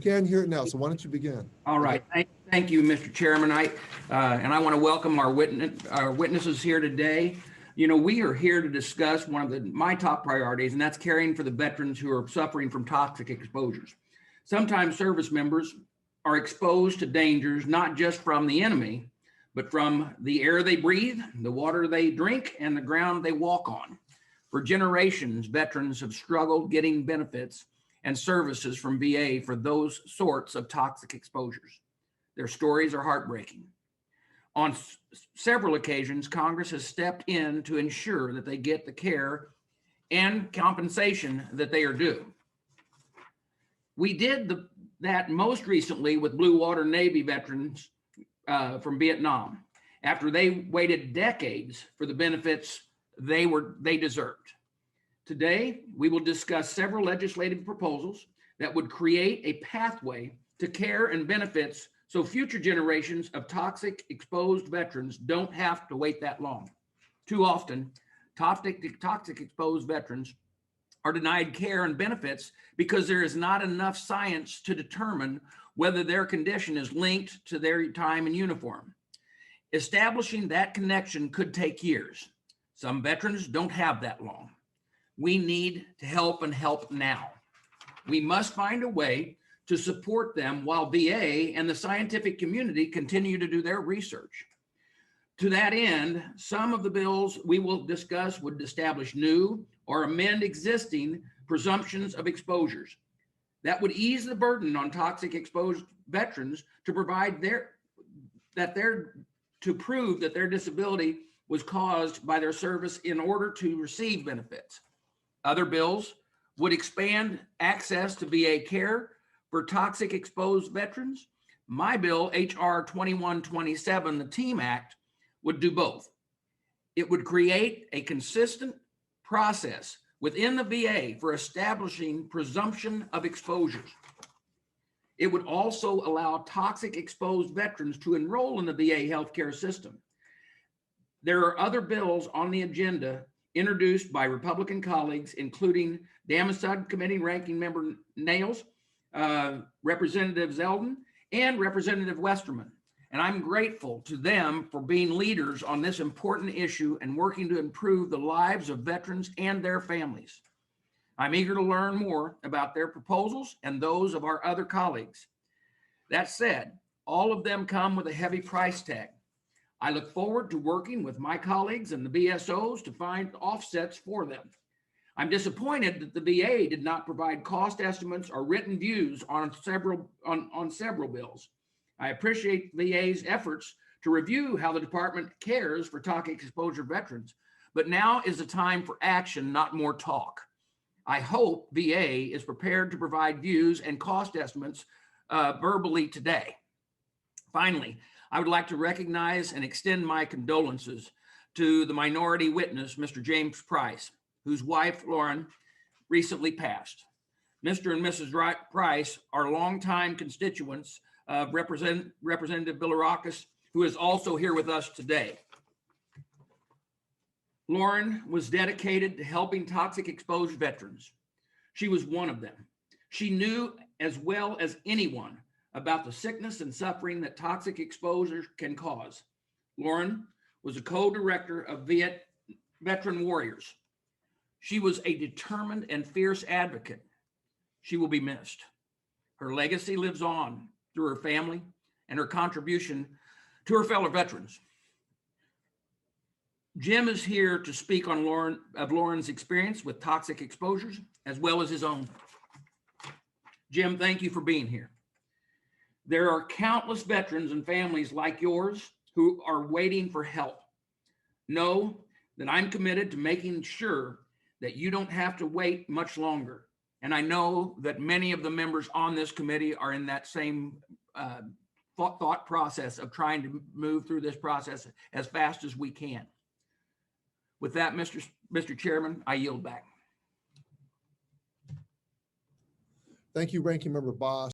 can hear it now, so why don't you begin? All right. Thank you, Mr. Chairman. And I want to welcome our witnesses here today. You know, we are here to discuss one of my top priorities, and that's caring for the veterans who are suffering from toxic exposures. Sometimes service members are exposed to dangers not just from the enemy, but from the air they breathe, the water they drink, and the ground they walk on. For generations, veterans have struggled getting benefits and services from VA for those sorts of toxic exposures. Their stories are heartbreaking. On several occasions, Congress has stepped in to ensure that they get the care and compensation that they are due. We did that most recently with Blue Water Navy veterans from Vietnam, after they waited decades for the benefits they deserved. Today, we will discuss several legislative proposals that would create a pathway to care and benefits so future generations of toxic exposed veterans don't have to wait that long. Too often, toxic exposed veterans are denied care and benefits because there is not enough science to determine whether their condition is linked to their time in uniform. Establishing that connection could take years. Some veterans don't have that long. We need to help and help now. We must find a way to support them while VA and the scientific community continue to do their research. To that end, some of the bills we will discuss would establish new or amend existing presumptions of exposures. That would ease the burden on toxic exposed veterans to provide to prove that their disability was caused by their service in order to receive benefits. Other bills would expand access to VA care for toxic exposed veterans. My bill, HR 2127, the TEAM Act, would do both. It would create a consistent process within the VA for establishing presumption of exposures. It would also allow toxic exposed veterans to enroll in the VA healthcare system. There are other bills on the agenda introduced by Republican colleagues, including DAMA Subcommittee Ranking Member Nails, Representative Zeldin, and Representative Westerman. And I'm grateful to them for being leaders on this important issue and working to improve the lives of veterans and their families. I'm eager to learn more about their proposals and those of our other colleagues. That said, all of them come with a heavy price tag. I look forward to working with my colleagues and the BSOs to find offsets for them. I'm disappointed that the VA did not provide cost estimates or written views on several bills. I appreciate VA's efforts to review how the department cares for toxic exposure veterans, but now is the time for action, not more talk. I hope VA is prepared to provide views and cost estimates verbally today. Finally, I would like to recognize and extend my condolences to the minority witness, Mr. James Price, whose wife, Lauren, recently passed. Mr. and Mrs. Price are longtime constituents of Representative Bilirakis, who is also here with us today. Lauren was dedicated to helping toxic exposed veterans. She was one of them. She knew as well as anyone about the sickness and suffering that toxic exposure can cause. Lauren was a co-director of Veteran Warriors. She was a determined and fierce advocate. She will be missed. Her legacy lives on through her family and her contribution to her fellow veterans. Jim is here to speak on Lauren's experience with toxic exposures, as well as his own. Jim, thank you for being here. There are countless veterans and families like yours who are waiting for help. Know that I'm committed to making sure that you don't have to wait much longer. And I know that many of the members on this committee are in that same thought process of trying to move through this process as fast as we can. With that, Mr. Chairman, I yield back. Thank you, Ranking Member Bost.